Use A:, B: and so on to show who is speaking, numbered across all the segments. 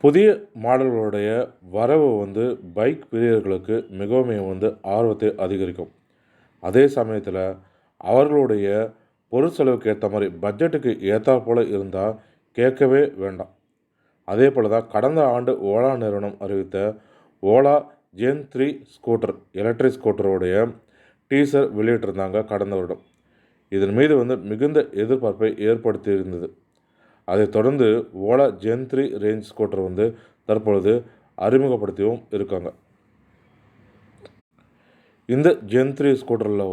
A: புதிய மாடல்களுடைய வரவு பைக் பிரியர்களுக்கு மிகவும் ஆர்வத்தை அதிகரிக்கும். அதே சமயத்தில் அவர்களுடைய பொருட்செலவுக்கு ஏற்ற மாதிரி பட்ஜெட்டுக்கு ஏற்றாற்போல் இருந்தால் கேட்கவே வேண்டாம். அதே போல் தான் கடந்த ஆண்டு ஓலா நிறுவனம் அறிவித்த ஓலா ஜென் 3 ஸ்கூட்டர் எலக்ட்ரிக் ஸ்கூட்டருடைய டீசர் வெளியிட்டிருந்தாங்க கடந்த வருடம். இதன் மீது மிகுந்த எதிர்பார்ப்பை ஏற்படுத்தியிருந்தது. அதைத் தொடர்ந்து ஓலா ஜென் 3 ரேஞ்ச் ஸ்கூட்டர் தற்பொழுது அறிமுகப்படுத்தியும் இருக்காங்க. இந்த ஜென் 3 ஸ்கூட்டரில்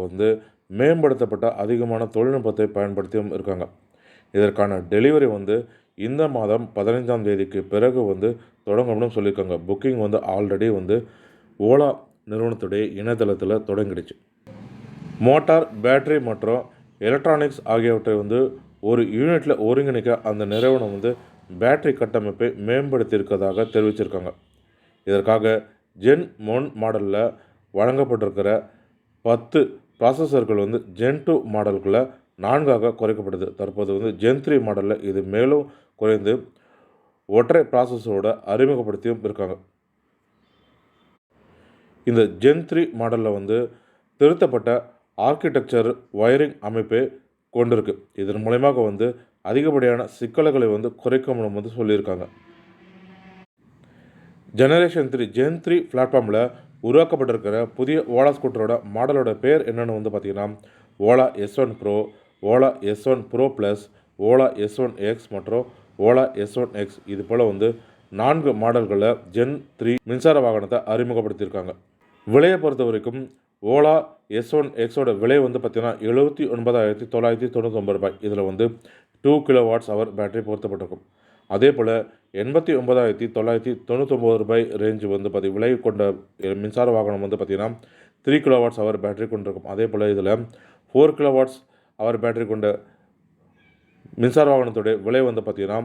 A: மேம்படுத்தப்பட்ட அதிகமான தொழில்நுட்பத்தை பயன்படுத்தியும் இருக்காங்க. இதற்கான டெலிவரி இந்த மாதம் 15ஆம் தேதிக்கு பிறகு தொடங்கணும்னு சொல்லியிருக்காங்க. புக்கிங் ஆல்ரெடி ஓலா நிறுவனத்துடைய இணையதளத்தில் தொடங்கிடுச்சு. மோட்டார், பேட்டரி மற்றும் எலக்ட்ரானிக்ஸ் ஆகியவற்றை ஒரு யூனிட்டில் ஒருங்கிணைக்க அந்த நிறுவனம் பேட்டரி கட்டமைப்பை மேம்படுத்தியிருக்கதாக தெரிவிச்சிருக்காங்க. இதற்காக ஜென் 1 மாடலில் வழங்கப்பட்டிருக்கிற 10 ப்ராசஸர்கள் ஜென் 2 மாடல்களில் 4ஆக குறைக்கப்பட்டது. தற்போது ஜென் 3 மாடலில் இது மேலும் குறைந்து ஒற்றை ப்ராசஸரோட அறிமுகப்படுத்தியும் இருக்காங்க. இந்த ஜென் 3 மாடலில் திருத்தப்பட்ட ஆர்கிடெக்சர் வயரிங் அமைப்பை கொண்டிருக்கு. இதன் மூலமாக அதிகப்படியான சிக்கல்களை குறைக்கணும்னு சொல்லியிருக்காங்க. ஜெனரேஷன் 3 ஜென் 3 பிளாட்ஃபார்மில் உருவாக்கப்பட்டிருக்கிற புதிய ஓலா ஸ்கூட்டரோட மாடலோட பேர் என்னென்னு பார்த்தீங்கன்னா Ola S1 bro, Ola S1 pro plus, Ola S1 X மற்றும் ஓலா S1 X. இது போல் 4 மாடல்களில் ஜென் 3 மின்சார வாகனத்தை அறிமுகப்படுத்தியிருக்காங்க. விலையை பொறுத்த வரைக்கும் ஓலா S1 Xோட விலை பார்த்தீங்கன்னா ரூ. 79,999. இதில் 2 kWh பேட்டரி பொருத்தப்பட்டிருக்கும். அதே போல் ரூ. 89,999 ரேஞ்சு விலை கொண்ட மின்சார வாகனம் பார்த்தீங்கன்னா 3 kWh பேட்டரி கொண்டிருக்கும். அதே போல் இதில் 4 kWh பேட்டரி கொண்ட மின்சார வாகனத்துடைய விலை பார்த்தீங்கன்னா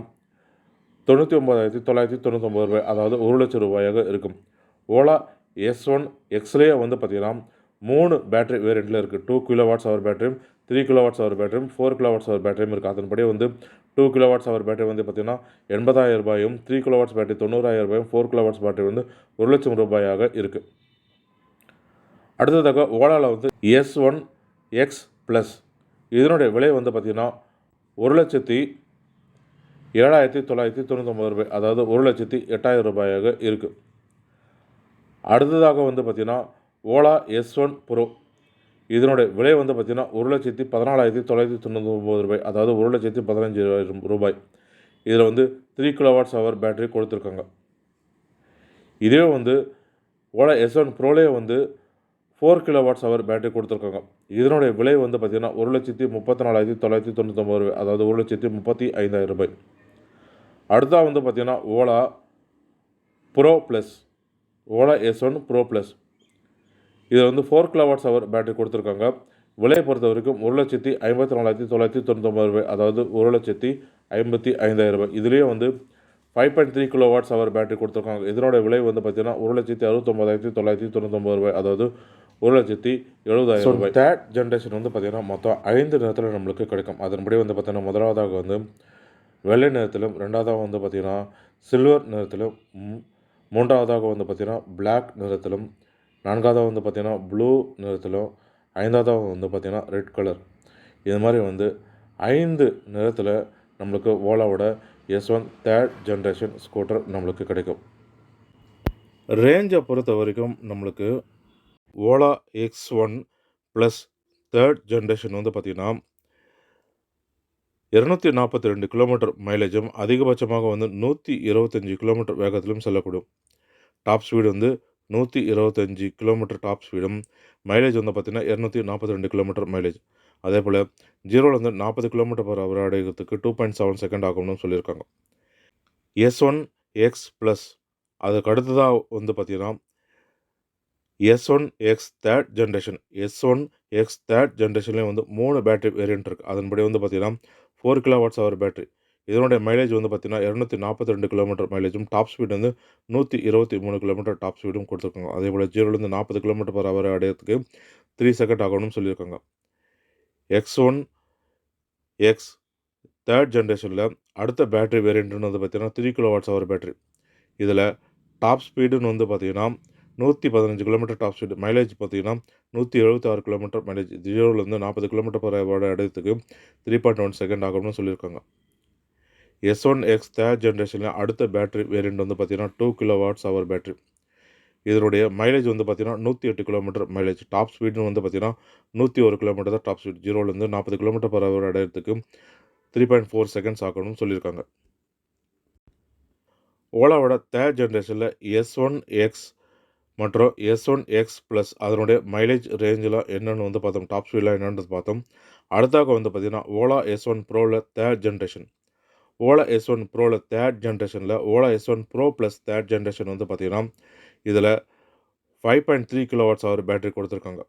A: ரூ. 99,999, அதாவது ரூ. 1,00,000 இருக்கும். ஓலா S1 Xலேயே பார்த்தீங்கன்னா 3 பேட்டரி வேரியண்ட்டில் இருக்குது. 2 kWh பேட்டரியும், 3 kWh பேட்டரியும், 4 kWh பேட்டரியும் இருக்குது. அதன்படி 2 kWh பேட்டரி பார்த்தீங்கன்னா ரூ. 80,000, 3 kWh பேட்டரி ரூ. 90,000, 4 kWh பேட்டரி ரூ. 1,00,000 இருக்குது. அடுத்ததாக ஓலாவில் S1 X ப்ளஸ் இதனுடைய விலை பார்த்தீங்கன்னா ரூ. 1,07,999, அதாவது ரூ. 1,08,000 இருக்குது. அடுத்ததாக பார்த்தீங்கன்னா ஓலா S1 ப்ரோ இதனுடைய விலை பார்த்தீங்கன்னா ரூ. 1,14,999, அதாவது ரூ. 1,15,000. இதில் 3 kWh பேட்டரி கொடுத்துருக்காங்க. இதே ஓலா S1 ப்ரோலே 4 kWh பேட்டரி கொடுத்துருக்காங்க. இதனுடைய விலை பார்த்தீங்கன்னா ரூ. 1,34,999, அதாவது ரூ. 1,35,000. அடுத்தா பார்த்தீங்கன்னா Ola bro plus, Ola S1 pro plus. இதில் 4 kWh பேட்டரி கொடுத்துருக்காங்க. விலையை பொறுத்த வரைக்கும் ரூ. 1,54,999, அதாவது ரூ. 1,55,000. இதுலேயே 5.3 kWh பேட்டரி கொடுத்துருக்காங்க. இதனோட விலை பார்த்தீங்கன்னா ரூ. 1,69,999, அதாவது ரூ. 1,70,000. தேர்ட் ஜென்ரேஷன் பார்த்தீங்கன்னா மொத்தம் 5 நிறத்தில் நம்மளுக்கு கிடைக்கும். அதன்படி பார்த்தீங்கன்னா முதலாவதாக வெள்ளை நிறத்திலும், ரெண்டாவதாக பார்த்தீங்கன்னா சில்வர் நிறத்திலும், மூன்றாவதாக பார்த்தீங்கன்னா பிளாக் நிறத்திலும், நான்காவதாக பார்த்தீங்கன்னா ப்ளூ நிறத்திலும், ஐந்தாவதாக பார்த்தீங்கன்னா ரெட் கலர். இது மாதிரி 5 நிறத்தில் நம்மளுக்கு ஓலாவோட S1 தேர்ட் ஜென்ரேஷன் ஸ்கூட்டர் நம்மளுக்கு கிடைக்கும். ரேஞ்சை பொறுத்த வரைக்கும் நம்மளுக்கு Ola X1 plus third generation பார்த்தீங்கன்னா 242 கிலோமீட்டர் மைலேஜும், அதிகபட்சமாக 125 கிலோமீட்டர் வேகத்திலும் செல்லக்கூடும். டாப் ஸ்பீடு 125 கிலோமீட்டர் டாப் ஸ்பீடும், மைலேஜ் பார்த்தீங்கன்னா 242 கிலோமீட்டர் மைலேஜ். அதே போல் 0 40 km/h அடைகிறதுக்கு 2.7 செகண்ட் ஆகும்னு சொல்லியிருக்காங்க. S1 X ப்ளஸ் அதுக்கு அடுத்ததாக பார்த்தீங்கன்னா S1 X third generation. S1 X third ஜென்ரேஷன்லேயே 3 பேட்டரி வேரியன்ட் இருக்குது. அதன்படி பார்த்தீங்கன்னா 4 kWh பேட்டரி. இதனுடைய மைலேஜ் பார்த்தீங்கன்னா 242 கிலோமீட்டர் மைலேஜும், டாப் ஸ்பீடு 123 கிலோமீட்டர் டாப் ஸ்பீடும் கொடுத்துருக்காங்க. அதே போல் 0 40 km/h அடையிறதுக்கு 3 செகண்ட் ஆகணும்னு சொல்லியிருக்காங்க. X1 X தேர்ட் ஜென்ரேஷனில் அடுத்த பேட்டரி வேரியண்ட்னு பார்த்தீங்கன்னா 3 kWh பேட்டரி. இதில் டாப் ஸ்பீடுன்னு வந்து பார்த்தீங்கன்னா 115 கிலோமீட்டர் டாப் ஸ்பீடு. மைலேஜ் பார்த்தீங்கன்னா 176 கிலோமீட்டர் மைலேஜ். 0லேருந்து 40 கிலோமீட்டர்/ஹவர் அடையறதுக்கு 3.1 செகண்ட் ஆகும்னு சொல்லியிருக்காங்க. S1X தேர்ட் ஜெனரேஷனில் அடுத்த பேட்டரி வேரியண்ட் வந்து பார்த்தீங்கன்னா 2 kWh பேட்டரி. இதனுடைய மைலேஜ் வந்து பார்த்தீங்கன்னா 108 கிலோமீட்டர் மைலேஜ். டாப் ஸ்பீடுன்னு வந்து பார்த்தீங்கன்னா 101 கிலோமீட்டர் தான் டாப் ஸ்பீட். 0லேருந்து 40 கிலோமீட்டர்/ஹவர் அடையறதுக்கு 3.4 செகண்ட்ஸ் ஆகணும்னு சொல்லியிருக்காங்க. ஓலாவோட தேர்ட் ஜெனரேஷனில் S1X மற்றும் S1X+ அதனுடைய மைலேஜ் ரேஞ்செலாம் என்னென்னு வந்து பார்த்தோம். டாப் ஸ்பீடெலாம் என்னென்னு பார்த்தோம். அடுத்தாக வந்து பார்த்தீங்கன்னா ஓலா S1 ப்ரோவில் தேர்ட் ஜெனரேஷன். ஓலா S1 ப்ரோவில் தேர்ட் ஜெனரேஷனில் Ola S1 pro plus third generation வந்து பார்த்தீங்கன்னா இதில் 5.3 kWh பேட்டரி கொடுத்துருக்காங்க.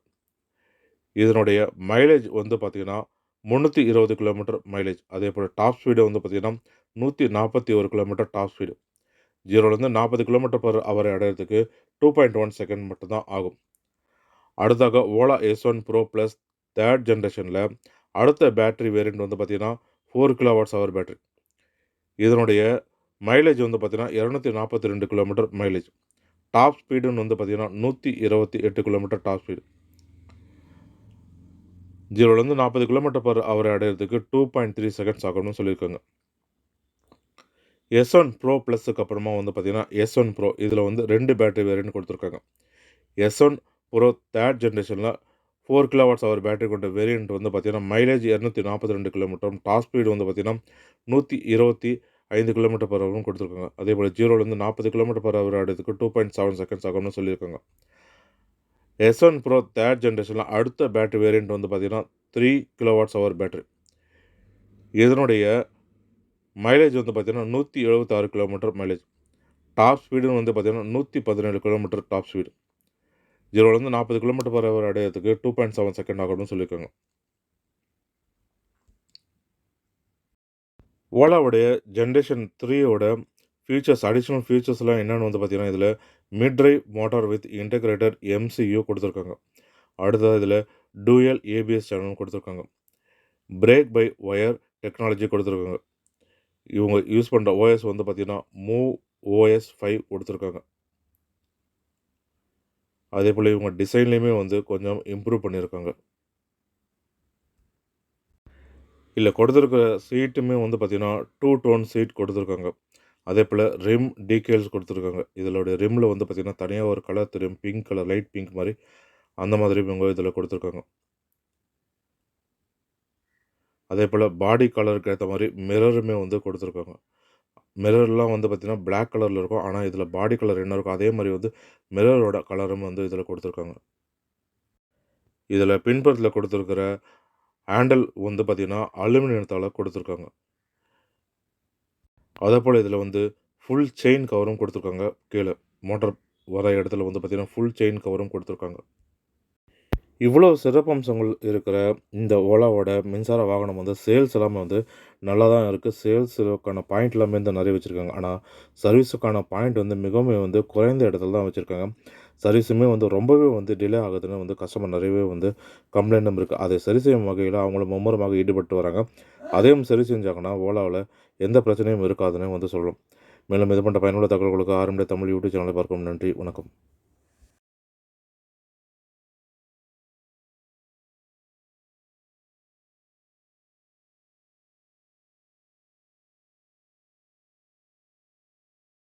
A: இதனுடைய மைலேஜ் வந்து பார்த்தீங்கன்னா 320 கிலோமீட்டர் மைலேஜ். அதே போல் டாப் ஸ்பீடு வந்து பார்த்தீங்கன்னா 141 கிலோமீட்டர் டாப் ஸ்பீடு. 0லேருந்து 40 கிலோமீட்டர்/ஹவர் அடையறதுக்கு 2.1 செகண்ட் மட்டும்தான் ஆகும். அடுத்தாக Ola S1 pro plus third ஜெனரேஷனில் அடுத்த பேட்டரி வேரியண்ட் வந்து பார்த்தீங்கன்னா 4 kWh பேட்டரி. இதனுடைய மைலேஜ் வந்து பார்த்தீங்கன்னா 242 கிலோமீட்டர் மைலேஜ். டாப் ஸ்பீடுன்னு வந்து பார்த்தீங்கன்னா 128 கிலோமீட்டர் டாப் ஸ்பீடு. 0லேருந்து 40 கிலோமீட்டர்/ஹவர் அடையறதுக்கு 2.3 செகண்ட்ஸ் ஆகும்னு சொல்லியிருக்காங்க. S1 ப்ரோ ப்ளஸுக்கு அப்புறமா வந்து பார்த்தீங்கன்னா S1 ப்ரோ இதில் வந்து 2 பேட்டரி வேரியண்ட் கொடுத்துருக்காங்க. S1 ப்ரோ தேர்ட் ஜெனரேஷனில் 4 kWh பேட்டரி கொண்ட வேரியண்ட் வந்து பார்த்தீங்கன்னா மைலேஜ் 242 கிலோமீட்டரும் டாப் ஸ்பீடு வந்து பார்த்தீங்கன்னா 125 கிலோமீட்டர்/ஹவரும் கொடுத்துருக்காங்க. அதே போல் 0லேருந்து 40 கிலோமீட்டர்/ஹவர் ஆடுறதுக்கு 2.7 செகண்ட்ஸ் ஆகும்னு சொல்லியிருக்காங்க. S1 ப்ரோ தேர்ட் ஜெனரேஷனில் அடுத்த பேட்டரி வேரியண்ட் வந்து பார்த்தீங்கன்னா 3 kWh பேட்டரி. இதனுடைய மைலேஜ் வந்து பார்த்தீங்கன்னா 176 கிலோமீட்டர் மைலேஜ். டாப் ஸ்பீடுன்னு வந்து பார்த்தீங்கன்னா 117 கிலோமீட்டர் டாப் ஸ்பீடு. 0லேருந்து 40 கிலோமீட்டர்/ஹவர் அடையறதுக்கு 2.7 செகண்ட் ஆகும்னு சொல்லியிருக்காங்க. ஓலாவுடைய ஜென்ரேஷன் 3யோட அடிஷ்னல் ஃபீச்சர்ஸ்லாம் என்னென்னு வந்து பார்த்தீங்கன்னா இதில் mid drive motor with integrated MCU கொடுத்துருக்காங்க. அடுத்தது இதில் டூயல் ABS சேனல் கொடுத்துருக்காங்க. பிரேக் பை ஒயர் டெக்னாலஜி கொடுத்துருக்காங்க. இவங்க யூஸ் பண்ணுற OS வந்து பார்த்தீங்கன்னா மூவ் OS 5 கொடுத்துருக்காங்க. அதே போல் இவங்க டிசைன்லேயுமே வந்து கொஞ்சம் இம்ப்ரூவ் பண்ணியிருக்காங்க. இல்லை கொடுத்துருக்க சீட்டுமே வந்து பார்த்தீங்கன்னா 2 டோன் சீட் கொடுத்துருக்காங்க. அதே போல் ரிம் டீகேல்ஸ் கொடுத்துருக்காங்க. இதோடைய ரிம்மில் வந்து பார்த்தீங்கன்னா தனியாக ஒரு கலர் தெரியும். பிங்க் கலர், லைட் பிங்க் மாதிரி அந்த மாதிரி இவங்க இதில் கொடுத்துருக்காங்க. அதே போல் பாடி கலருக்கு ஏற்ற மாதிரி மிரருமே வந்து கொடுத்துருக்காங்க. மிரர்லாம் வந்து பார்த்திங்கன்னா பிளாக் கலரில் இருக்கும். ஆனால் இதில் பாடி கலர் என்ன இருக்கும் அதே மாதிரி வந்து மிரரோட கலரும் வந்து இதில் கொடுத்துருக்காங்க. இதில் பின்புறத்தில் கொடுத்துருக்கிற ஹேண்டில் வந்து பார்த்திங்கன்னா அலுமினியத்தால் கொடுத்துருக்காங்க. அதே போல் இதில் வந்து ஃபுல் செயின் கவரும் கொடுத்துருக்காங்க. கீழே மோட்டார் வர இடத்துல வந்து பார்த்திங்கன்னா ஃபுல் செயின் கவரும் கொடுத்துருக்காங்க. இவ்வளோ சிறப்பம்சங்கள் இருக்கிற இந்த ஓலாவோட மின்சார வாகனம் வந்து சேல்ஸ் எல்லாமே வந்து நல்லா தான் இருக்குது. சேல்ஸுக்கான பாயிண்ட் எல்லாமே வந்து நிறைய வச்சுருக்காங்க. ஆனால் சர்வீஸுக்கான பாயிண்ட் வந்து மிகவும் வந்து குறைந்த இடத்துல தான் வச்சுருக்காங்க. சர்வீஸுமே வந்து ரொம்பவே வந்து டிலே ஆகுதுன்னு வந்து கஸ்டமர் நிறையவே வந்து கம்ப்ளைண்ட்டும் இருக்குது. அதை சரி செய்யும் வகையில் அவங்களும் மும்முரமாக ஈடுபட்டு வராங்க. அதையும் சரி செஞ்சாங்கன்னா ஓலாவில் எந்த பிரச்சனையும் இருக்காதுன்னு வந்து சொல்லலாம். மேலும் இது போன்ற பயனுள்ள தகவல்களுக்கு ஆரம்ப தமிழ் யூடியூப் சேனலை பார்க்கவும் நன்றி. வணக்கம்.